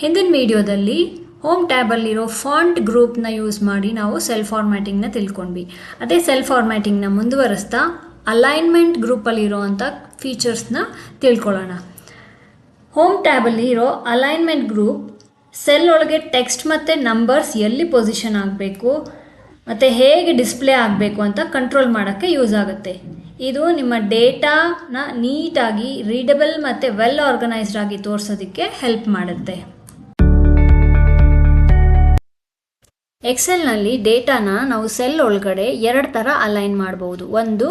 ಹಿಂದಿನ ವಿಡಿಯೋದಲ್ಲಿ home ಟ್ಯಾಬಲ್ಲಿರೋ font ಗ್ರೂಪ್ನ ಯೂಸ್ ಮಾಡಿ ನಾವು ಸೆಲ್ ಫಾರ್ಮ್ಯಾಟಿಂಗ್ನ ತಿಳ್ಕೊಂಡ್ವಿ. ಅದೇ ಸೆಲ್ ಫಾರ್ಮ್ಯಾಟಿಂಗ್ನ ಮುಂದುವರಿಸ್ತಾ ಅಲೈನ್ಮೆಂಟ್ ಗ್ರೂಪಲ್ಲಿರೋವಂಥ ಫೀಚರ್ಸ್ನ ತಿಳ್ಕೊಳ್ಳೋಣ. ಹೋಮ್ ಟ್ಯಾಬಲ್ಲಿ ಇರೋ ಅಲೈನ್ಮೆಂಟ್ ಗ್ರೂಪ್ ಸೆಲ್ ಒಳಗೆ ಟೆಕ್ಸ್ಟ್ ಮತ್ತು ನಂಬರ್ಸ್ ಎಲ್ಲಿ ಪೊಸಿಷನ್ ಆಗಬೇಕು ಮತ್ತು ಹೇಗೆ ಡಿಸ್ಪ್ಲೇ ಆಗಬೇಕು ಅಂತ ಕಂಟ್ರೋಲ್ ಮಾಡೋಕ್ಕೆ ಯೂಸ್ ಆಗುತ್ತೆ. ಇದು ನಿಮ್ಮ ಡೇಟಾನ ನೀಟಾಗಿ ರೀಡಬಲ್ ಮತ್ತು ವೆಲ್ ಆರ್ಗನೈಸ್ಡ್ ಆಗಿ ತೋರಿಸೋದಕ್ಕೆ ಹೆಲ್ಪ್ ಮಾಡುತ್ತೆ. ಎಕ್ಸೆಲ್ನಲ್ಲಿ ಡೇಟಾನ ನಾವು ಸೆಲ್ ಒಳಗಡೆ ಎರಡು ಥರ ಅಲೈನ್ ಮಾಡ್ಬೋದು. ಒಂದು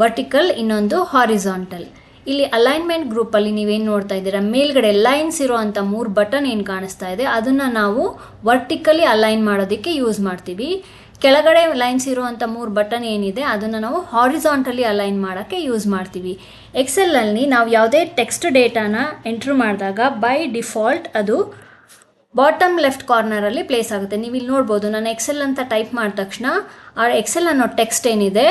ವರ್ಟಿಕಲ್, ಇನ್ನೊಂದು ಹಾರಿಜಾಂಟಲ್. ಇಲ್ಲಿ ಅಲೈನ್ಮೆಂಟ್ ಗ್ರೂಪಲ್ಲಿ ನೀವೇನು ನೋಡ್ತಾ ಇದ್ದೀರಾ, ಮೇಲ್ಗಡೆ ಲೈನ್ಸ್ ಇರೋ ಅಂಥ 3 ಬಟನ್ ಏನು ಕಾಣಿಸ್ತಾ ಇದೆ ಅದನ್ನು ನಾವು ವರ್ಟಿಕಲಿ ಅಲೈನ್ ಮಾಡೋದಕ್ಕೆ ಯೂಸ್ ಮಾಡ್ತೀವಿ. ಕೆಳಗಡೆ ಲೈನ್ಸ್ ಇರುವಂಥ 3 ಬಟನ್ ಏನಿದೆ ಅದನ್ನು ನಾವು ಹಾರಿಜಾಂಟಲಿ ಅಲೈನ್ ಮಾಡೋಕ್ಕೆ ಯೂಸ್ ಮಾಡ್ತೀವಿ. ಎಕ್ಸೆಲ್ನಲ್ಲಿ ನಾವು ಯಾವುದೇ ಟೆಕ್ಸ್ಟ್ ಡೇಟಾನ ಎಂಟ್ರ್ ಮಾಡಿದಾಗ ಬೈ ಡಿಫಾಲ್ಟ್ ಅದು ಬಾಟಮ್ ಲೆಫ್ಟ್ ಕಾರ್ನರಲ್ಲಿ ಪ್ಲೇಸ್ ಆಗುತ್ತೆ. ನೀವು ಇಲ್ಲಿ ನೋಡ್ಬೋದು, ನಾನು ಎಕ್ಸೆಲ್ ಅಂತ ಟೈಪ್ ಮಾಡಿದ ತಕ್ಷಣ ಆ ಎಕ್ಸೆಲ್ ಅನ್ನೋ ಟೆಕ್ಸ್ಟ್ ಏನಿದೆ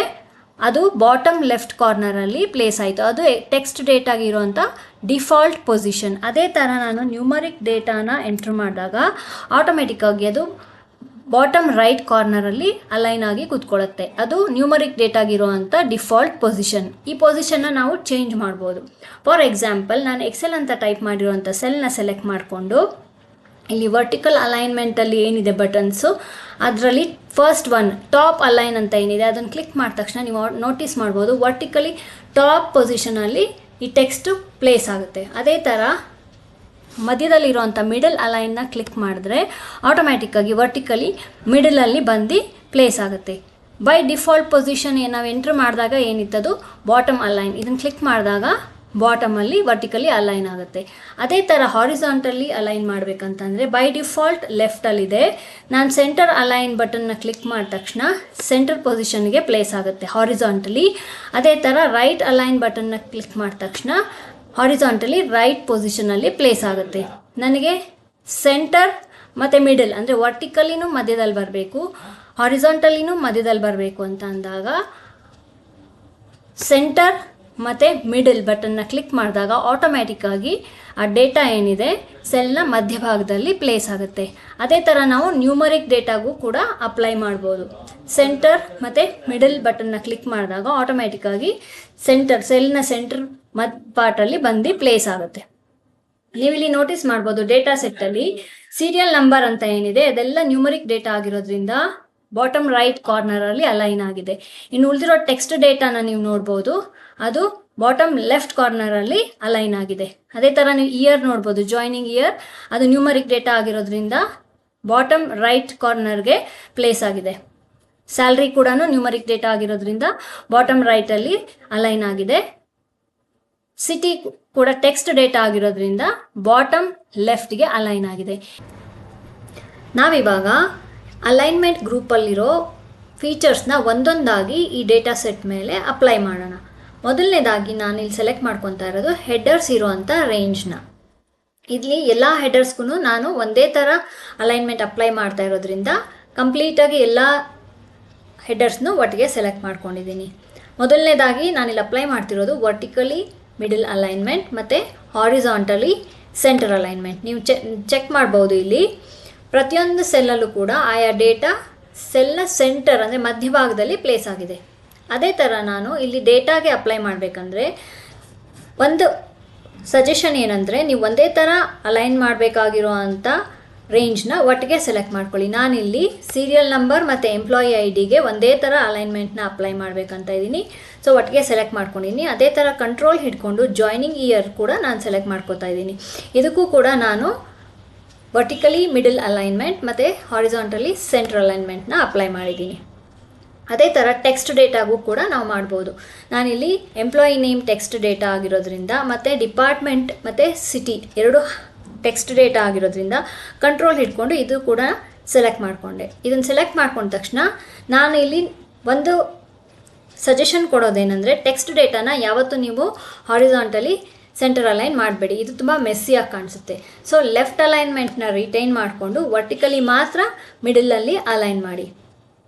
ಅದು ಬಾಟಮ್ ಲೆಫ್ಟ್ ಕಾರ್ನರಲ್ಲಿ ಪ್ಲೇಸ್ ಆಯಿತು. ಅದು ಟೆಕ್ಸ್ಟ್ ಡೇಟಾಗಿರುವಂಥ ಡಿಫಾಲ್ಟ್ ಪೊಸಿಷನ್. ಅದೇ ಥರ ನಾನು ನ್ಯೂಮರಿಕ್ ಡೇಟಾನ ಎಂಟ್ರ್ ಮಾಡಿದಾಗ ಆಟೋಮೆಟಿಕ್ಕಾಗಿ ಅದು ಬಾಟಮ್ ರೈಟ್ ಕಾರ್ನರಲ್ಲಿ ಅಲೈನ್ ಆಗಿ ಕೂತ್ಕೊಳ್ಳುತ್ತೆ. ಅದು ನ್ಯೂಮರಿಕ್ ಡೇಟಾಗಿರುವಂಥ ಡಿಫಾಲ್ಟ್ ಪೊಸಿಷನ್. ಈ ಪೊಸಿಷನ್ನ ನಾವು ಚೇಂಜ್ ಮಾಡ್ಬೋದು. ಫಾರ್ ಎಕ್ಸಾಂಪಲ್, ನಾನು ಎಕ್ಸೆಲ್ ಅಂತ ಟೈಪ್ ಮಾಡಿರುವಂಥ ಸೆಲ್ನ ಸೆಲೆಕ್ಟ್ ಮಾಡಿಕೊಂಡು ಇಲ್ಲಿ ವರ್ಟಿಕಲ್ ಅಲೈನ್ಮೆಂಟಲ್ಲಿ ಏನಿದೆ ಬಟನ್ಸು ಅದರಲ್ಲಿ ಫಸ್ಟ್ ಒನ್ ಟಾಪ್ ಅಲೈನ್ ಅಂತ ಏನಿದೆ ಅದನ್ನು ಕ್ಲಿಕ್ ಮಾಡಿದ ತಕ್ಷಣ ನೀವು ನೋಟಿಸ್ ಮಾಡ್ಬೋದು ವರ್ಟಿಕಲಿ ಟಾಪ್ ಪೊಸಿಷನಲ್ಲಿ ಈ ಟೆಕ್ಸ್ಟು ಪ್ಲೇಸ್ ಆಗುತ್ತೆ. ಅದೇ ಥರ ಮಧ್ಯದಲ್ಲಿರುವಂಥ ಮಿಡಲ್ ಅಲೈನ್ನ ಕ್ಲಿಕ್ ಮಾಡಿದ್ರೆ ಆಟೋಮ್ಯಾಟಿಕ್ಕಾಗಿ ವರ್ಟಿಕಲಿ ಮಿಡಲಲ್ಲಿ ಬಂದು ಪ್ಲೇಸ್ ಆಗುತ್ತೆ. ಬೈ ಡಿಫಾಲ್ಟ್ ಪೊಸಿಷನ್ ನಾವು ಎಂಟ್ರ್ ಮಾಡಿದಾಗ ಏನಿತ್ತದು ಬಾಟಮ್ ಅಲೈನ್. ಇದನ್ನು ಕ್ಲಿಕ್ ಮಾಡಿದಾಗ ಬಾಟಮಲ್ಲಿ ವರ್ಟಿಕಲಿ ಅಲೈನ್ ಆಗುತ್ತೆ. ಅದೇ ಥರ ಹಾರಿಜಾಂಟಲಿ ಅಲೈನ್ ಮಾಡಬೇಕಂತಂದರೆ ಬೈ ಡಿಫಾಲ್ಟ್ ಲೆಫ್ಟಲ್ಲಿದೆ. ನಾನು ಸೆಂಟರ್ ಅಲೈನ್ ಬಟನ್ನ ಕ್ಲಿಕ್ ಮಾಡಿದ ತಕ್ಷಣ ಸೆಂಟರ್ ಪೊಸಿಷನ್ಗೆ ಪ್ಲೇಸ್ ಆಗುತ್ತೆ ಹಾರಿಜಾಂಟಲಿ. ಅದೇ ಥರ ರೈಟ್ ಅಲೈನ್ ಬಟನ್ನ ಕ್ಲಿಕ್ ಮಾಡಿದ ತಕ್ಷಣ ಹಾರಿಜಾಂಟಲಿ ರೈಟ್ ಪೊಸಿಷನಲ್ಲಿ ಪ್ಲೇಸ್ ಆಗುತ್ತೆ. ನನಗೆ ಸೆಂಟರ್ ಮತ್ತು ಮಿಡಲ್ ಅಂದರೆ ವರ್ಟಿಕಲಿನೂ ಮಧ್ಯದಲ್ಲಿ ಬರಬೇಕು, ಹಾರಿಜಾಂಟಲಿನೂ ಮಧ್ಯದಲ್ಲಿ ಬರಬೇಕು ಅಂತ ಅಂದಾಗ ಸೆಂಟರ್ ಮತ್ತು ಮಿಡಲ್ ಬಟನ್ನ ಕ್ಲಿಕ್ ಮಾಡಿದಾಗ ಆಟೋಮ್ಯಾಟಿಕ್ಕಾಗಿ ಆ ಡೇಟಾ ಏನಿದೆ ಸೆಲ್ನ ಮಧ್ಯಭಾಗದಲ್ಲಿ ಪ್ಲೇಸ್ ಆಗುತ್ತೆ. ಅದೇ ಥರ ನಾವು ನ್ಯೂಮರಿಕ್ ಡೇಟಾಗೂ ಕೂಡ ಅಪ್ಲೈ ಮಾಡ್ಬೋದು. ಸೆಂಟರ್ ಮತ್ತು ಮಿಡಲ್ ಬಟನ್ನ ಕ್ಲಿಕ್ ಮಾಡಿದಾಗ ಆಟೋಮ್ಯಾಟಿಕ್ಕಾಗಿ ಸೆಲ್ನ ಸೆಂಟರ್ ಪಾರ್ಟಲ್ಲಿ ಬಂದು ಪ್ಲೇಸ್ ಆಗುತ್ತೆ. ನೀವಿಲ್ಲಿ ನೋಟಿಸ್ ಮಾಡ್ಬೋದು, ಡೇಟಾ ಸೆಟ್ಟಲ್ಲಿ ಸೀರಿಯಲ್ ನಂಬರ್ ಅಂತ ಏನಿದೆ ಅದೆಲ್ಲ ನ್ಯೂಮರಿಕ್ ಡೇಟಾ ಆಗಿರೋದ್ರಿಂದ ಬಾಟಮ್ ರೈಟ್ ಕಾರ್ನರಲ್ಲಿ ಅಲೈನ್ ಆಗಿದೆ. ಇನ್ನು ಉಳಿದಿರೋ ಟೆಕ್ಸ್ಟ್ ಡೇಟಾನ ನೀವು ನೋಡ್ಬೋದು, ಅದು ಬಾಟಮ್ ಲೆಫ್ಟ್ ಕಾರ್ನರಲ್ಲಿ ಅಲೈನ್ ಆಗಿದೆ. ಅದೇ ಥರ ನೀವು ಇಯರ್ ನೋಡ್ಬೋದು, ಜಾಯ್ನಿಂಗ್ ಇಯರ್ ಅದು ನ್ಯೂಮರಿಕ್ ಡೇಟಾ ಆಗಿರೋದ್ರಿಂದ ಬಾಟಮ್ ರೈಟ್ ಕಾರ್ನರ್ಗೆ ಪ್ಲೇಸ್ ಆಗಿದೆ. ಸ್ಯಾಲ್ರಿ ಕೂಡ ನ್ಯೂಮರಿಕ್ ಡೇಟಾ ಆಗಿರೋದ್ರಿಂದ ಬಾಟಮ್ ರೈಟಲ್ಲಿ ಅಲೈನ್ ಆಗಿದೆ. ಸಿಟಿ ಕೂಡ ಟೆಕ್ಸ್ಟ್ ಡೇಟಾ ಆಗಿರೋದ್ರಿಂದ ಬಾಟಮ್ ಲೆಫ್ಟ್ಗೆ ಅಲೈನ್ ಆಗಿದೆ. ನಾವಿವಾಗ ಅಲೈನ್ಮೆಂಟ್ ಗ್ರೂಪಲ್ಲಿರೋ ಫೀಚರ್ಸ್ನ ಒಂದೊಂದಾಗಿ ಈ ಡೇಟಾ ಸೆಟ್ ಮೇಲೆ ಅಪ್ಲೈ ಮಾಡೋಣ. ಮೊದಲನೇದಾಗಿ ನಾನು ಇಲ್ಲಿ ಸೆಲೆಕ್ಟ್ ಮಾಡ್ಕೊತಾ ಇರೋದು ಹೆಡರ್ಸ್ ಇರೋವಂಥ ರೇಂಜ್ನ. ಇಲ್ಲಿ ಎಲ್ಲ ಹೆಡರ್ಸ್ಗೂ ನಾನು ಒಂದೇ ಥರ ಅಲೈನ್ಮೆಂಟ್ ಅಪ್ಲೈ ಮಾಡ್ತಾ ಇರೋದ್ರಿಂದ ಕಂಪ್ಲೀಟಾಗಿ ಎಲ್ಲ ಹೆಡರ್ಸ್ನು ಒಟ್ಟಿಗೆ ಸೆಲೆಕ್ಟ್ ಮಾಡ್ಕೊಂಡಿದ್ದೀನಿ. ಮೊದಲನೇದಾಗಿ ನಾನಿಲ್ಲಿ ಅಪ್ಲೈ ಮಾಡ್ತಿರೋದು ವರ್ಟಿಕಲಿ ಮಿಡಲ್ ಅಲೈನ್ಮೆಂಟ್ ಮತ್ತು ಹಾರಿಜಾಂಟಲಿ ಸೆಂಟರ್ ಅಲೈನ್ಮೆಂಟ್. ನೀವು ಚೆಕ್ ಮಾಡ್ಬೋದು, ಇಲ್ಲಿ ಪ್ರತಿಯೊಂದು ಸೆಲ್ಲಲ್ಲೂ ಕೂಡ ಆಯಾ ಡೇಟಾ ಸೆಲ್ನ ಸೆಂಟರ್ ಅಂದರೆ ಮಧ್ಯಭಾಗದಲ್ಲಿ ಪ್ಲೇಸ್ ಆಗಿದೆ. ಅದೇ ಥರ ನಾನು ಇಲ್ಲಿ ಡೇಟಾಗೆ ಅಪ್ಲೈ ಮಾಡಬೇಕಂದ್ರೆ ಒಂದು ಸಜೆಷನ್ ಏನಂದರೆ, ನೀವು ಒಂದೇ ಥರ ಅಲೈನ್ ಮಾಡಬೇಕಾಗಿರೋ ಅಂಥ ರೇಂಜ್ನ ಒಟ್ಟಿಗೆ ಸೆಲೆಕ್ಟ್ ಮಾಡ್ಕೊಳ್ಳಿ. ನಾನಿಲ್ಲಿ ಸೀರಿಯಲ್ ನಂಬರ್ ಮತ್ತು ಎಂಪ್ಲಾಯಿ ID-ಗೆ ಒಂದೇ ಥರ ಅಲೈನ್ಮೆಂಟ್ನ ಅಪ್ಲೈ ಮಾಡಬೇಕಂತ ಇದ್ದೀನಿ. ಸೊ ಒಟ್ಟಿಗೆ ಸೆಲೆಕ್ಟ್ ಮಾಡ್ಕೊಂಡಿದ್ದೀನಿ. ಅದೇ ಥರ ಕಂಟ್ರೋಲ್ ಹಿಡ್ಕೊಂಡು ಜಾಯ್ನಿಂಗ್ ಇಯರ್ ಕೂಡ ನಾನು ಸೆಲೆಕ್ಟ್ ಮಾಡ್ಕೋತಾ ಇದ್ದೀನಿ. ಇದಕ್ಕೂ ಕೂಡ ನಾನು ವರ್ಟಿಕಲಿ ಮಿಡಲ್ ಅಲೈನ್ಮೆಂಟ್ ಮತ್ತು ಹಾರಿಜಾಂಟಲಿ ಸೆಂಟರ್ ಅಲೈನ್ಮೆಂಟ್ನ ಅಪ್ಲೈ ಮಾಡಿದ್ದೀನಿ. ಅದೇ ಥರ ಟೆಕ್ಸ್ಟ್ ಡೇಟಾಗೂ ಕೂಡ ನಾವು ಮಾಡ್ಬೋದು. ನಾನಿಲ್ಲಿ ಎಂಪ್ಲಾಯಿ ನೇಮ್ ಟೆಕ್ಸ್ಟ್ ಡೇಟಾ ಆಗಿರೋದ್ರಿಂದ ಮತ್ತು ಡಿಪಾರ್ಟ್ಮೆಂಟ್ ಮತ್ತು ಸಿಟಿ ಎರಡು ಟೆಕ್ಸ್ಟ್ ಡೇಟಾ ಆಗಿರೋದ್ರಿಂದ ಕಂಟ್ರೋಲ್ ಹಿಡ್ಕೊಂಡು ಇದು ಕೂಡ ಸೆಲೆಕ್ಟ್ ಮಾಡಿಕೊಂಡೆ. ಇದನ್ನು ಸೆಲೆಕ್ಟ್ ಮಾಡ್ಕೊಂಡ ತಕ್ಷಣ ನಾನು ಇಲ್ಲಿ ಒಂದು ಸಜೆಷನ್ ಕೊಡೋದೇನೆಂದರೆ, ಟೆಕ್ಸ್ಟ್ ಡೇಟಾನ ಯಾವತ್ತೂ ನೀವು ಹಾರಿಜಾಂಟಲಿ ಸೆಂಟರ್ ಅಲೈನ್ ಮಾಡಬೇಡಿ, ಇದು ತುಂಬ ಮೆಸ್ಸಿಯಾಗಿ ಕಾಣಿಸುತ್ತೆ. ಸೊ ಲೆಫ್ಟ್ ಅಲೈನ್ಮೆಂಟ್ನ ರಿಟೈನ್ ಮಾಡಿಕೊಂಡು ವರ್ಟಿಕಲಿ ಮಾತ್ರ ಮಿಡಲಲ್ಲಿ ಅಲೈನ್ ಮಾಡಿ.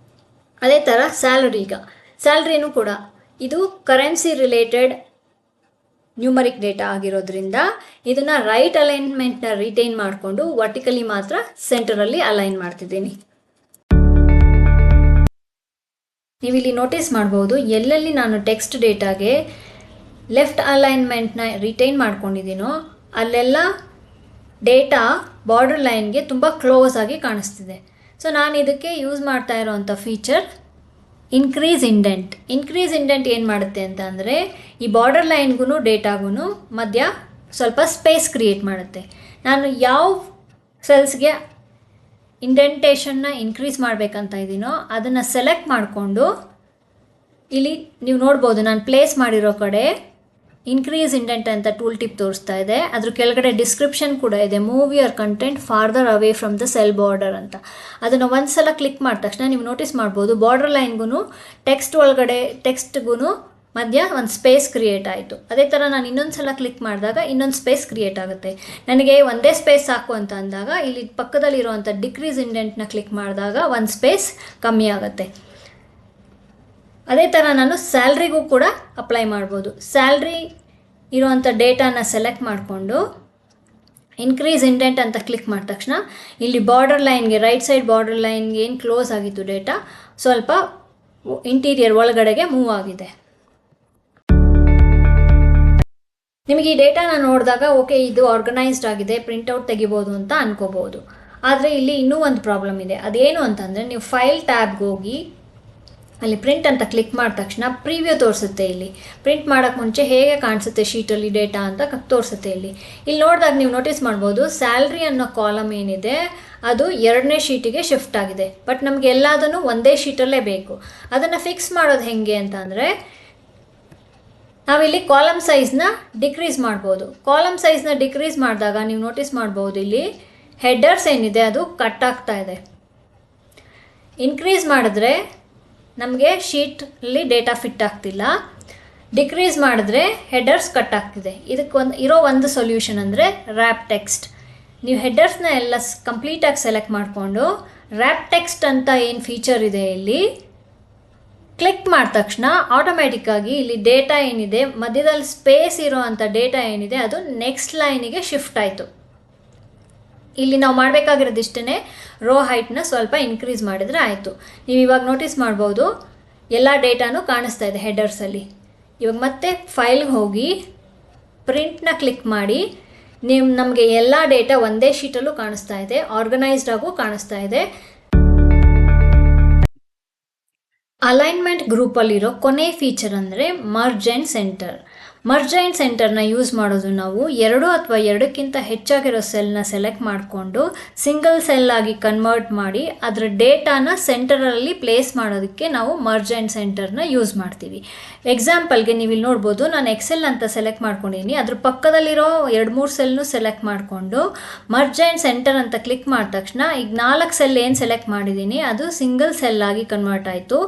ಅದೇ ಥರ ಸ್ಯಾಲರಿನೂ ಕೂಡ ಇದು ಕರೆನ್ಸಿ ರಿಲೇಟೆಡ್ ನ್ಯೂಮರಿಕ್ ಡೇಟಾ ಆಗಿರೋದ್ರಿಂದ ಇದನ್ನು ರೈಟ್ ಅಲೈನ್ಮೆಂಟ್ನ ರಿಟೈನ್ ಮಾಡಿಕೊಂಡು ವರ್ಟಿಕಲಿ ಮಾತ್ರ ಸೆಂಟರಲ್ಲಿ ಅಲೈನ್ ಮಾಡ್ತಿದ್ದೀನಿ. ನೀವಿಲ್ಲಿ ನೋಟಿಸ್ ಮಾಡ್ಬೋದು, ಎಲ್ಲೆಲ್ಲಿ ನಾನು ಟೆಕ್ಸ್ಟ್ ಡೇಟಾಗೆ ಲೆಫ್ಟ್ ಅಲೈನ್ಮೆಂಟ್ನ ರಿಟೈನ್ ಮಾಡ್ಕೊಂಡಿದ್ದೀನೋ ಅಲ್ಲೆಲ್ಲ ಡೇಟಾ ಬಾರ್ಡರ್ ಲೈನ್ಗೆ ತುಂಬ ಕ್ಲೋಸ್ ಆಗಿ ಕಾಣಿಸ್ತಿದೆ. ಸೊ ನಾನು ಇದಕ್ಕೆ ಯೂಸ್ ಮಾಡ್ತಾ ಇರೋವಂಥ ಫೀಚರ್ ಇನ್ಕ್ರೀಸ್ ಇಂಡೆಂಟ್ ಏನು ಮಾಡುತ್ತೆ ಅಂತ ಅಂದರೆ ಈ ಬಾರ್ಡರ್ ಲೈನ್ಗೂ ಡೇಟಾಗೂ ಮಧ್ಯ ಸ್ವಲ್ಪ ಸ್ಪೇಸ್ ಕ್ರಿಯೇಟ್ ಮಾಡುತ್ತೆ. ನಾನು ಯಾವ ಸೆಲ್ಸ್ಗೆ ಇಂಡೆಂಟೇಷನ್ನ ಇನ್ಕ್ರೀಸ್ ಮಾಡಬೇಕಂತ ಇದ್ದೀನೋ ಅದನ್ನು ಸೆಲೆಕ್ಟ್ ಮಾಡಿಕೊಂಡು ಇಲ್ಲಿ ನೀವು ನೋಡ್ಬೋದು, ನಾನು ಪ್ಲೇಸ್ ಮಾಡಿರೋ ಕಡೆ ಇನ್ಕ್ರೀಸ್ ಇಂಡೆಂಟ್ ಅಂತ ಟೂಲ್ ಟಿಪ್ ತೋರಿಸ್ತಾ ಇದೆ. ಅದ್ರ ಕೆಳಗಡೆ ಡಿಸ್ಕ್ರಿಪ್ಷನ್ ಕೂಡ ಇದೆ, move your content further away from the cell border ಅಂತ. ಅದನ್ನು ಒಂದು ಸಲ ಕ್ಲಿಕ್ ಮಾಡಿದ ತಕ್ಷಣ ನೀವು ನೋಟಿಸ್ ಮಾಡ್ಬೋದು, ಬಾರ್ಡರ್ ಲೈನ್ಗೂ ಟೆಕ್ಸ್ಟ್ಗೂ ಮಧ್ಯ ಒಂದು ಸ್ಪೇಸ್ ಕ್ರಿಯೇಟ್ ಆಯಿತು. ಅದೇ ಥರ ನಾನು ಇನ್ನೊಂದು ಸಲ ಕ್ಲಿಕ್ ಮಾಡಿದಾಗ ಇನ್ನೊಂದು ಸ್ಪೇಸ್ ಕ್ರಿಯೇಟ್ ಆಗುತ್ತೆ. ನನಗೆ ಒಂದೇ ಸ್ಪೇಸ್ ಸಾಕು ಅಂತ ಅಂದಾಗ ಇಲ್ಲಿ ಪಕ್ಕದಲ್ಲಿರುವಂಥ ಡಿಕ್ರೀಸ್ ಇಂಡೆಂಟ್ನ ಕ್ಲಿಕ್ ಮಾಡಿದಾಗ ಒಂದು ಸ್ಪೇಸ್ ಕಮ್ಮಿ ಆಗುತ್ತೆ. ಅದೇ ಥರ ನಾನು ಸ್ಯಾಲ್ರಿಗೂ ಕೂಡ ಅಪ್ಲೈ ಮಾಡ್ಬೋದು. ಸ್ಯಾಲ್ರಿ ಇರುವಂಥ ಡೇಟಾನ ಸೆಲೆಕ್ಟ್ ಮಾಡಿಕೊಂಡು ಇನ್ಕ್ರೀಸ್ ಇಂಡೆಂಟ್ ಅಂತ ಕ್ಲಿಕ್ ಮಾಡಿದ ತಕ್ಷಣ ಇಲ್ಲಿ ಬಾರ್ಡರ್ ಲೈನ್ಗೆ ರೈಟ್ ಸೈಡ್ ಬಾರ್ಡರ್ ಲೈನ್ಗೆ ಏನು ಕ್ಲೋಸ್ ಆಗಿತ್ತು ಡೇಟಾ ಸ್ವಲ್ಪ ಇಂಟೀರಿಯರ್ ಒಳಗಡೆಗೆ ಮೂವ್ ಆಗಿದೆ. ನಿಮಗೆ ಈ ಡೇಟಾನ ನೋಡಿದಾಗ ಓಕೆ ಇದು ಆರ್ಗನೈಸ್ಡ್ ಆಗಿದೆ, ಪ್ರಿಂಟೌಟ್ ತೆಗಿಬೋದು ಅಂತ ಅನ್ಕೋಬೋದು. ಆದರೆ ಇಲ್ಲಿ ಇನ್ನೂ ಒಂದು ಪ್ರಾಬ್ಲಮ್ ಇದೆ. ಅದೇನು ಅಂತಂದರೆ ನೀವು ಫೈಲ್ ಟ್ಯಾಬ್ಗೆ ಹೋಗಿ ಅಲ್ಲಿ ಪ್ರಿಂಟ್ ಅಂತ ಕ್ಲಿಕ್ ಮಾಡಿದ ತಕ್ಷಣ ಪ್ರಿವ್ಯೂ ತೋರಿಸುತ್ತೆ. ಇಲ್ಲಿ ಪ್ರಿಂಟ್ ಮಾಡೋಕ್ಕೆ ಮುಂಚೆ ಹೇಗೆ ಕಾಣಿಸುತ್ತೆ ಶೀಟಲ್ಲಿ ಡೇಟಾ ಅಂತ ತೋರಿಸುತ್ತೆ. ಇಲ್ಲಿ ನೋಡಿದಾಗ ನೀವು ನೋಟಿಸ್ ಮಾಡ್ಬೋದು, ಸ್ಯಾಲ್ರಿ ಅನ್ನೋ ಕಾಲಮ್ ಏನಿದೆ ಅದು 2ನೇ ಶೀಟಿಗೆ ಶಿಫ್ಟ್ ಆಗಿದೆ. ಬಟ್ ನಮಗೆ ಎಲ್ಲದನ್ನು ಒಂದೇ ಶೀಟಲ್ಲೇ ಬೇಕು. ಅದನ್ನು ಫಿಕ್ಸ್ ಮಾಡೋದು ಹೇಗೆ ಅಂತ ಅಂದರೆ ನಾವಿಲ್ಲಿ ಕಾಲಮ್ ಸೈಜ್ನ ಡಿಕ್ರೀಸ್ ಮಾಡ್ಬೋದು. ಕಾಲಮ್ ಸೈಜ್ನ ಡಿಕ್ರೀಸ್ ಮಾಡಿದಾಗ ನೀವು ನೋಟಿಸ್ ಮಾಡ್ಬೋದು, ಇಲ್ಲಿ ಹೆಡ್ಡರ್ಸ್ ಏನಿದೆ ಅದು ಕಟ್ ಆಗ್ತಾ ಇದೆ. ಇನ್ಕ್ರೀಸ್ ಮಾಡಿದ್ರೆ ನಮಗೆ ಶೀಟಲ್ಲಿ ಡೇಟಾ ಫಿಟ್ ಆಗ್ತಿಲ್ಲ, ಡಿಕ್ರೀಸ್ ಮಾಡಿದ್ರೆ ಹೆಡ್ಡರ್ಸ್ ಕಟ್ ಆಗ್ತಿದೆ. ಇದಕ್ಕೆ ಇರೋ ಒಂದು ಸೊಲ್ಯೂಷನ್ ಅಂದರೆ ರ್ಯಾಪ್ ಟೆಕ್ಸ್ಟ್. ನೀವು ಹೆಡ್ಡರ್ಸ್ನ ಎಲ್ಲ ಕಂಪ್ಲೀಟಾಗಿ ಸೆಲೆಕ್ಟ್ ಮಾಡಿಕೊಂಡು ರ್ಯಾಪ್ ಟೆಕ್ಸ್ಟ್ ಅಂತ ಏನು ಫೀಚರ್ ಇದೆ ಇಲ್ಲಿ ಕ್ಲಿಕ್ ಮಾಡಿದ ತಕ್ಷಣ ಆಟೋಮ್ಯಾಟಿಕ್ಕಾಗಿ ಇಲ್ಲಿ ಡೇಟಾ ಏನಿದೆ ಮಧ್ಯದಲ್ಲಿ ಸ್ಪೇಸ್ ಇರೋ ಅಂಥ ಡೇಟಾ ಏನಿದೆ ಅದು ನೆಕ್ಸ್ಟ್ ಲೈನಿಗೆ ಶಿಫ್ಟ್ ಆಯಿತು. ಇಲ್ಲಿ ನಾವು ಮಾಡಬೇಕಾಗಿರೋದು ಇಷ್ಟೇ, ರೋ ಹೈಟ್ನ ಸ್ವಲ್ಪ ಇನ್ಕ್ರೀಸ್ ಮಾಡಿದರೆ ಆಯಿತು. ನೀವು ಇವಾಗ ನೋಟಿಸ್ ಮಾಡ್ಬೋದು ಎಲ್ಲ ಡೇಟಾನು ಕಾಣಿಸ್ತಾ ಇದೆ ಹೆಡರ್ಸಲ್ಲಿ. ಇವಾಗ ಮತ್ತೆ ಫೈಲ್ಗೆ ಹೋಗಿ ಪ್ರಿಂಟ್ನ ಕ್ಲಿಕ್ ಮಾಡಿ ನಮಗೆ ಎಲ್ಲ ಡೇಟಾ ಒಂದೇ ಶೀಟಲ್ಲೂ ಕಾಣಿಸ್ತಾ ಇದೆ, ಆರ್ಗನೈಸ್ಡ್ ಆಗೂ ಕಾಣಿಸ್ತಾ ಇದೆ. ಅಲೈನ್ಮೆಂಟ್ ಗ್ರೂಪಲ್ಲಿರೋ ಕೊನೆ ಫೀಚರ್ ಅಂದರೆ merge and center. Merge and ಸೆಂಟರ್ನ ಯೂಸ್ ಮಾಡೋದು ನಾವು 2 ಅಥವಾ 2ಕ್ಕಿಂತ ಹೆಚ್ಚಾಗಿರೋ ಸೆಲ್ನ ಸೆಲೆಕ್ಟ್ ಮಾಡಿಕೊಂಡು ಸಿಂಗಲ್ ಸೆಲ್ ಆಗಿ ಕನ್ವರ್ಟ್ ಮಾಡಿ ಅದರ ಡೇಟಾನ ಸೆಂಟರಲ್ಲಿ ಪ್ಲೇಸ್ ಮಾಡೋದಕ್ಕೆ ನಾವು ಮರ್ಜ್ ಆ್ಯಂಡ್ ಸೆಂಟರ್ನ ಯೂಸ್ ಮಾಡ್ತೀವಿ. ಎಕ್ಸಾಂಪಲ್ಗೆ ನೀವು ಇಲ್ಲಿ ನೋಡ್ಬೋದು, ನಾನು ಎಕ್ಸೆಲ್ ಅಂತ ಸೆಲೆಕ್ಟ್ ಮಾಡ್ಕೊಂಡಿದ್ದೀನಿ. ಅದ್ರ ಪಕ್ಕದಲ್ಲಿರೋ 2-3 ಸೆಲ್ನು ಸೆಲೆಕ್ಟ್ ಮಾಡಿಕೊಂಡು ಮರ್ಜ್ ಆ್ಯಂಡ್ ಸೆಂಟರ್ ಅಂತ ಕ್ಲಿಕ್ ಮಾಡಿದ ತಕ್ಷಣ ಈಗ 4 ಸೆಲ್ ಏನು ಸೆಲೆಕ್ಟ್ ಮಾಡಿದ್ದೀನಿ ಅದು ಸಿಂಗಲ್ ಸೆಲ್ ಆಗಿ ಕನ್ವರ್ಟ್ ಆಯಿತು.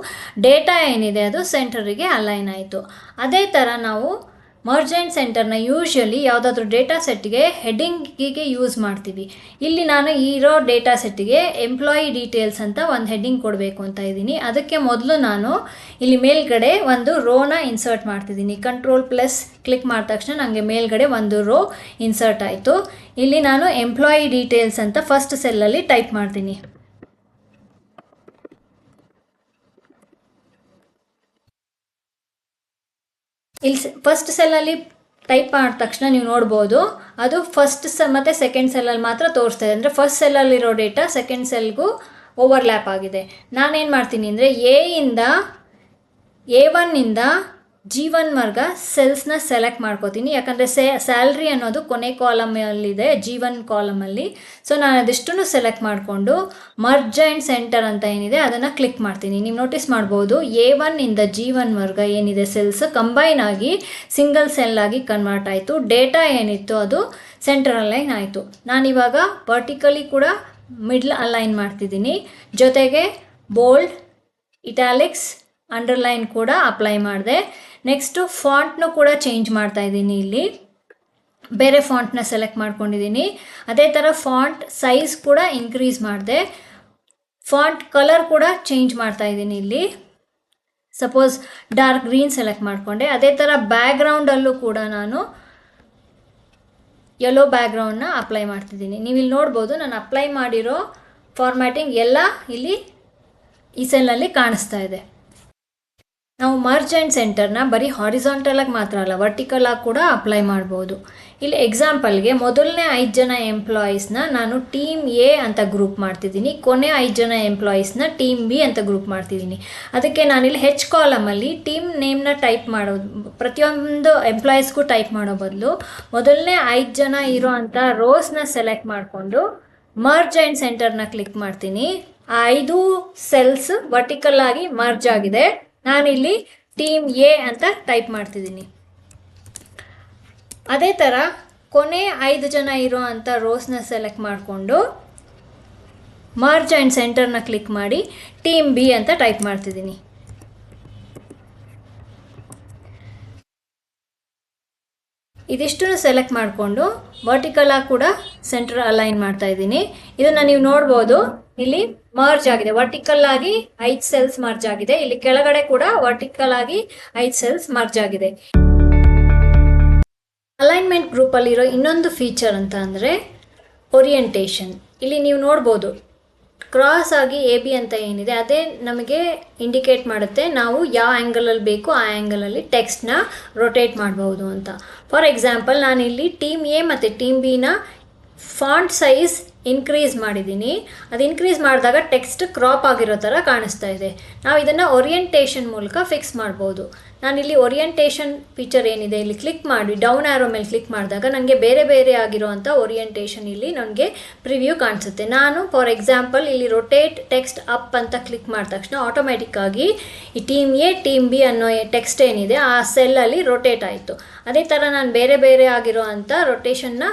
ಡೇಟಾ ಏನಿದೆ ಅದು ಸೆಂಟರಿಗೆ ಅಲೈನ್ ಆಯಿತು. ಅದೇ ಥರ ನಾವು ಮರ್ಜ್ ಆ್ಯಂಡ್ ಸೆಂಟರ್ನ ಯೂಶ್ವಲಿ ಯಾವುದಾದ್ರೂ ಡೇಟಾ ಸೆಟ್ಗೆ ಹೆಡ್ಡಿಂಗಿಗೆ ಯೂಸ್ ಮಾಡ್ತೀವಿ. ಇಲ್ಲಿ ನಾನು ಇರೋ ಡೇಟಾ ಸೆಟ್ಗೆ ಎಂಪ್ಲಾಯಿ ಡೀಟೇಲ್ಸ್ ಅಂತ ಒಂದು ಹೆಡ್ಡಿಂಗ್ ಕೊಡಬೇಕು ಅಂತ ಇದ್ದೀನಿ. ಅದಕ್ಕೆ ಮೊದಲು ನಾನು ಇಲ್ಲಿ ಮೇಲ್ಗಡೆ ಒಂದು ರೋನ ಇನ್ಸರ್ಟ್ ಮಾಡ್ತಿದ್ದೀನಿ. ಕಂಟ್ರೋಲ್+ ಕ್ಲಿಕ್ ಮಾಡಿದ ತಕ್ಷಣ ನನಗೆ ಮೇಲ್ಗಡೆ ಒಂದು ರೋ ಇನ್ಸರ್ಟ್ ಆಯಿತು. ಇಲ್ಲಿ ನಾನು ಎಂಪ್ಲಾಯಿ ಡೀಟೇಲ್ಸ್ ಅಂತ ಫಸ್ಟ್ ಸೆಲ್ಲಲ್ಲಿ ಟೈಪ್ ಮಾಡ್ತೀನಿ. ಇಲ್ಲಿ ಫಸ್ಟ್ ಸೆಲ್ಲಲ್ಲಿ ಟೈಪ್ ಮಾಡಿದ ತಕ್ಷಣ ನೀವು ನೋಡ್ಬೋದು ಅದು ಫಸ್ಟ್ ಮತ್ತು ಸೆಕೆಂಡ್ ಸೆಲ್ಲಲ್ಲಿ ಮಾತ್ರ ತೋರಿಸ್ತಾ ಇದೆ. ಅಂದರೆ ಫಸ್ಟ್ ಸೆಲ್ಲಲ್ಲಿರೋ ಡೇಟಾ ಸೆಕೆಂಡ್ ಸೆಲ್ಗೂ ಓವರ್ಲ್ಯಾಪ್ ಆಗಿದೆ. ನಾನೇನು ಮಾಡ್ತೀನಿ ಅಂದರೆ A1ಇಂದ G1 ವರ್ಗ ಸೆಲ್ಸ್ನ ಸೆಲೆಕ್ಟ್ ಮಾಡ್ಕೋತೀನಿ. ಯಾಕಂದರೆ ಸ್ಯಾಲ್ರಿ ಅನ್ನೋದು ಕೊನೆ ಕಾಲಮಲ್ಲಿದೆ G1 ಕಾಲಮಲ್ಲಿ. ಸೊ ನಾನು ಅದಿಷ್ಟನ್ನು ಸೆಲೆಕ್ಟ್ ಮಾಡಿಕೊಂಡು ಮರ್ಜ್ ಆ್ಯಂಡ್ ಸೆಂಟರ್ ಅಂತ ಏನಿದೆ ಅದನ್ನು ಕ್ಲಿಕ್ ಮಾಡ್ತೀನಿ. ನೀವು ನೋಟಿಸ್ ಮಾಡ್ಬೋದು A1ಇಂದ G1 ವರ್ಗ ಏನಿದೆ ಸೆಲ್ಸ್ ಕಂಬೈನ್ ಆಗಿ ಸಿಂಗಲ್ ಸೆಲ್ ಆಗಿ ಕನ್ವರ್ಟ್ ಆಯಿತು. ಡೇಟಾ ಏನಿತ್ತು ಅದು ಸೆಂಟರ್ ಅಲೈನ್ ಆಯಿತು. ನಾನಿವಾಗ ವರ್ಟಿಕಲಿ ಕೂಡ ಮಿಡ್ಲ್ ಅಲೈನ್ ಮಾಡ್ತಿದ್ದೀನಿ. ಜೊತೆಗೆ ಬೋಲ್ಡ್, ಇಟ್ಯಾಲಿಕ್ಸ್, ಅಂಡರ್ಲೈನ್ ಕೂಡ ಅಪ್ಲೈ ಮಾಡಿದೆ. ನೆಕ್ಸ್ಟು ಫಾಂಟ್ನು ಕೂಡ ಚೇಂಜ್ ಮಾಡ್ತಾ ಇದ್ದೀನಿ. ಇಲ್ಲಿ ಬೇರೆ ಫಾಂಟ್ನ ಸೆಲೆಕ್ಟ್ ಮಾಡ್ಕೊಂಡಿದ್ದೀನಿ. ಅದೇ ಥರ ಫಾಂಟ್ ಸೈಜ್ ಕೂಡ ಇನ್ಕ್ರೀಸ್ ಮಾಡಿದೆ. ಫಾಂಟ್ ಕಲರ್ ಕೂಡ ಚೇಂಜ್ ಮಾಡ್ತಾ ಇದ್ದೀನಿ. ಇಲ್ಲಿ ಸಪೋಸ್ ಡಾರ್ಕ್ ಗ್ರೀನ್ ಸೆಲೆಕ್ಟ್ ಮಾಡಿಕೊಂಡೆ. ಅದೇ ಥರ ಬ್ಯಾಕ್ಗ್ರೌಂಡಲ್ಲೂ ಕೂಡ ನಾನು ಯೆಲ್ಲೋ ಬ್ಯಾಕ್ಗ್ರೌಂಡನ್ನ ಅಪ್ಲೈ ಮಾಡ್ತಿದ್ದೀನಿ. ನೀವು ಇಲ್ಲಿ ನೋಡ್ಬೋದು ನಾನು ಅಪ್ಲೈ ಮಾಡಿರೋ ಫಾರ್ಮ್ಯಾಟಿಂಗ್ ಎಲ್ಲ ಇಲ್ಲಿ ಈ ಸೆಲ್ನಲ್ಲಿ ಕಾಣಿಸ್ತಾ ಇದೆ. ನಾವು ಮರ್ಜ್ ಆ್ಯಂಡ್ ಸೆಂಟರ್ನ ಬರೀ ಹಾರಿಸಾಂಟಲಾಗಿ ಮಾತ್ರ ಅಲ್ಲ, ವರ್ಟಿಕಲ್ ಆಗಿ ಕೂಡ ಅಪ್ಲೈ ಮಾಡ್ಬೋದು. ಇಲ್ಲಿ ಎಕ್ಸಾಂಪಲ್ಗೆ ಮೊದಲನೇ 5 ಜನ ಎಂಪ್ಲಾಯೀಸ್ನ ನಾನು ಟೀಮ್ ಎ ಅಂತ ಗ್ರೂಪ್ ಮಾಡ್ತಿದ್ದೀನಿ, ಕೊನೆ 5 ಜನ ಎಂಪ್ಲಾಯೀಸ್ನ ಟೀಮ್ ಬಿ ಅಂತ ಗ್ರೂಪ್ ಮಾಡ್ತಿದ್ದೀನಿ. ಅದಕ್ಕೆ ನಾನಿಲ್ಲಿ ಹೆಚ್ ಕಾಲಮಲ್ಲಿ ಟೀಮ್ ನೇಮ್ನ ಟೈಪ್ ಮಾಡೋದು, ಪ್ರತಿಯೊಂದು ಎಂಪ್ಲಾಯೀಸ್ಗೂ ಟೈಪ್ ಮಾಡೋ ಬದಲು ಮೊದಲನೇ 5 ಜನ ಇರೋ ಅಂಥ ರೋಸ್ನ ಸೆಲೆಕ್ಟ್ ಮಾಡಿಕೊಂಡು ಮರ್ಜ್ ಆ್ಯಂಡ್ ಸೆಂಟರ್ನ ಕ್ಲಿಕ್ ಮಾಡ್ತೀನಿ. ಆ 5 ಸೆಲ್ಸ್ ವರ್ಟಿಕಲ್ ಆಗಿ ಮರ್ಜ್ ಆಗಿದೆ. ನಾನಿಲ್ಲಿ ಟೀಮ್ ಎ ಅಂತ ಟೈಪ್ ಮಾಡ್ತಿದ್ದೀನಿ. ಅದೇ ಥರ ಕೊನೆ 5 ಜನ ಇರೋ ಅಂಥ ರೋಸ್ನ ಸೆಲೆಕ್ಟ್ ಮಾಡಿಕೊಂಡು ಮರ್ಜ್ ಆ್ಯಂಡ್ ಸೆಂಟರ್ನ ಕ್ಲಿಕ್ ಮಾಡಿ ಟೀಮ್ ಬಿ ಅಂತ ಟೈಪ್ ಮಾಡ್ತಿದ್ದೀನಿ. ಇದಿಷ್ಟನ್ನು ಸೆಲೆಕ್ಟ್ ಮಾಡಿಕೊಂಡು ವರ್ಟಿಕಲ್ ಆಗಿ ಕೂಡ ಸೆಂಟರ್ ಅಲೈನ್ ಮಾಡ್ತಾ ಇದ್ದೀನಿ. ಇದನ್ನು ನೀವು ನೋಡ್ಬೋದು, ಇಲ್ಲಿ ಮರ್ಜ್ ಆಗಿದೆ, ವರ್ಟಿಕಲ್ ಆಗಿ 5 ಸೆಲ್ಸ್ ಮರ್ಜ್ ಆಗಿದೆ. ಇಲ್ಲಿ ಕೆಳಗಡೆ ಕೂಡ ವರ್ಟಿಕಲ್ ಆಗಿ 5 ಸೆಲ್ಸ್ ಮರ್ಜ್ ಆಗಿದೆ. ಅಲೈನ್ಮೆಂಟ್ ಗ್ರೂಪಲ್ಲಿರೋ ಇನ್ನೊಂದು ಫೀಚರ್ ಅಂತ ಅಂದರೆ ಓರಿಯೆಂಟೇಷನ್. ಇಲ್ಲಿ ನೀವು ನೋಡ್ಬೋದು ಕ್ರಾಸ್ ಆಗಿ ಎ ಬಿ ಅಂತ ಏನಿದೆ ಅದೇ ನಮಗೆ ಇಂಡಿಕೇಟ್ ಮಾಡುತ್ತೆ ನಾವು ಯಾವ ಆ್ಯಂಗಲಲ್ಲಿ ಬೇಕು ಆ ಆ್ಯಂಗಲಲ್ಲಿ ಟೆಕ್ಸ್ಟ್ನ ರೊಟೇಟ್ ಮಾಡ್ಬೋದು ಅಂತ. ಫಾರ್ ಎಕ್ಸಾಂಪಲ್ ನಾನಿಲ್ಲಿ ಟೀಮ್ ಎ ಮತ್ತು ಟೀಮ್ ಬಿನ ಫಾಂಟ್ ಸೈಜ್ ಇನ್ಕ್ರೀಸ್ ಮಾಡಿದ್ದೀನಿ. ಅದು ಇನ್ಕ್ರೀಸ್ ಮಾಡಿದಾಗ ಟೆಕ್ಸ್ಟ್ ಕ್ರಾಪ್ ಆಗಿರೋ ಥರ ಕಾಣಿಸ್ತಾ ಇದೆ. ನಾವು ಇದನ್ನು ಓರಿಯೆಂಟೇಷನ್ ಮೂಲಕ ಫಿಕ್ಸ್ ಮಾಡ್ಬೋದು. ನಾನಿಲ್ಲಿ ಓರಿಯೆಂಟೇಷನ್ ಫೀಚರ್ ಏನಿದೆ ಇಲ್ಲಿ ಕ್ಲಿಕ್ ಮಾಡಿ ಡೌನ್ ಆ್ಯರೋ ಮೇಲೆ ಕ್ಲಿಕ್ ಮಾಡಿದಾಗ ನನಗೆ ಬೇರೆ ಬೇರೆ ಆಗಿರೋವಂಥ ಓರಿಯೆಂಟೇಷನ್ ಇಲ್ಲಿ ನನಗೆ ಪ್ರಿವ್ಯೂ ಕಾಣಿಸುತ್ತೆ. ನಾನು ಫಾರ್ ಎಕ್ಸಾಂಪಲ್ ಇಲ್ಲಿ ರೊಟೇಟ್ ಟೆಕ್ಸ್ಟ್ ಅಪ್ ಅಂತ ಕ್ಲಿಕ್ ಮಾಡಿದ ತಕ್ಷಣ ಆಟೋಮೆಟಿಕ್ಕಾಗಿ ಈ ಟೀಮ್ ಎ ಟೀಮ್ ಬಿ ಅನ್ನೋ ಟೆಕ್ಸ್ಟ್ ಏನಿದೆ ಆ ಸೆಲ್ಲಲ್ಲಿ ರೊಟೇಟ್ ಆಯಿತು. ಅದೇ ಥರ ನಾನು ಬೇರೆ ಬೇರೆ ಆಗಿರೋ ಅಂಥ ರೊಟೇಷನ್ನ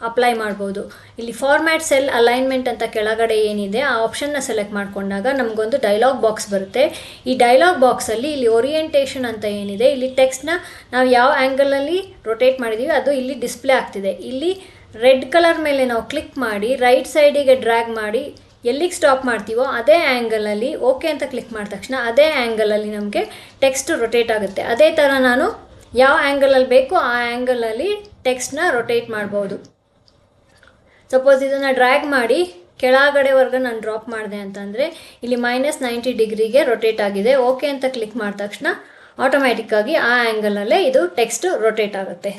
ಅಪ್ಲೈ ಮಾಡ್ಬೋದು. ಇಲ್ಲಿ ಫಾರ್ಮ್ಯಾಟ್ ಸೆಲ್ ಅಲೈನ್ಮೆಂಟ್ ಅಂತ ಕೆಳಗಡೆ ಏನಿದೆ ಆ ಆಪ್ಷನ್ನ ಸೆಲೆಕ್ಟ್ ಮಾಡಿಕೊಂಡಾಗ ನಮಗೊಂದು ಡೈಲಾಗ್ ಬಾಕ್ಸ್ ಬರುತ್ತೆ. ಈ ಡೈಲಾಗ್ ಬಾಕ್ಸಲ್ಲಿ ಇಲ್ಲಿ ಓರಿಯೆಂಟೇಷನ್ ಅಂತ ಏನಿದೆ ಇಲ್ಲಿ ಟೆಕ್ಸ್ಟ್ನ ನಾವು ಯಾವ ಆ್ಯಂಗಲಲ್ಲಿ ರೊಟೇಟ್ ಮಾಡಿದ್ದೀವಿ ಅದು ಇಲ್ಲಿ ಡಿಸ್ಪ್ಲೇ ಆಗ್ತಿದೆ. ಇಲ್ಲಿ ರೆಡ್ ಕಲರ್ ಮೇಲೆ ನಾವು ಕ್ಲಿಕ್ ಮಾಡಿ ರೈಟ್ ಸೈಡಿಗೆ ಡ್ರ್ಯಾಗ್ ಮಾಡಿ ಎಲ್ಲಿಗೆ ಸ್ಟಾಪ್ ಮಾಡ್ತೀವೋ ಅದೇ ಆ್ಯಂಗಲಲ್ಲಿ ಓಕೆ ಅಂತ ಕ್ಲಿಕ್ ಮಾಡಿದ ತಕ್ಷಣ ಅದೇ ಆ್ಯಂಗಲಲ್ಲಿ ನಮಗೆ ಟೆಕ್ಸ್ಟ್ ರೊಟೇಟ್ ಆಗುತ್ತೆ. ಅದೇ ಥರ ನಾನು ಯಾವ ಆ್ಯಂಗಲಲ್ಲಿ ಬೇಕೋ ಆ ಆ್ಯಂಗಲಲ್ಲಿ ಟೆಕ್ಸ್ಟ್ನ ರೊಟೇಟ್ ಮಾಡ್ಬೋದು. ಸಪೋಸ್ ಇದನ್ನು ಡ್ರ್ಯಾಗ್ ಮಾಡಿ ಕೆಳಗಡೆವರೆಗೂ ನಾನು ಡ್ರಾಪ್ ಮಾಡಿದೆ ಅಂತಂದರೆ ಇಲ್ಲಿ -90 ಡಿಗ್ರಿಗೆ ರೊಟೇಟ್ ಆಗಿದೆ. ಓಕೆ ಅಂತ ಕ್ಲಿಕ್ ಮಾಡಿದ ತಕ್ಷಣ ಆಟೋಮ್ಯಾಟಿಕ್ಕಾಗಿ ಆ ಆ್ಯಂಗಲಲ್ಲೇ ಇದು ಟೆಕ್ಸ್ಟ್ ರೊಟೇಟ್ ಆಗುತ್ತೆ.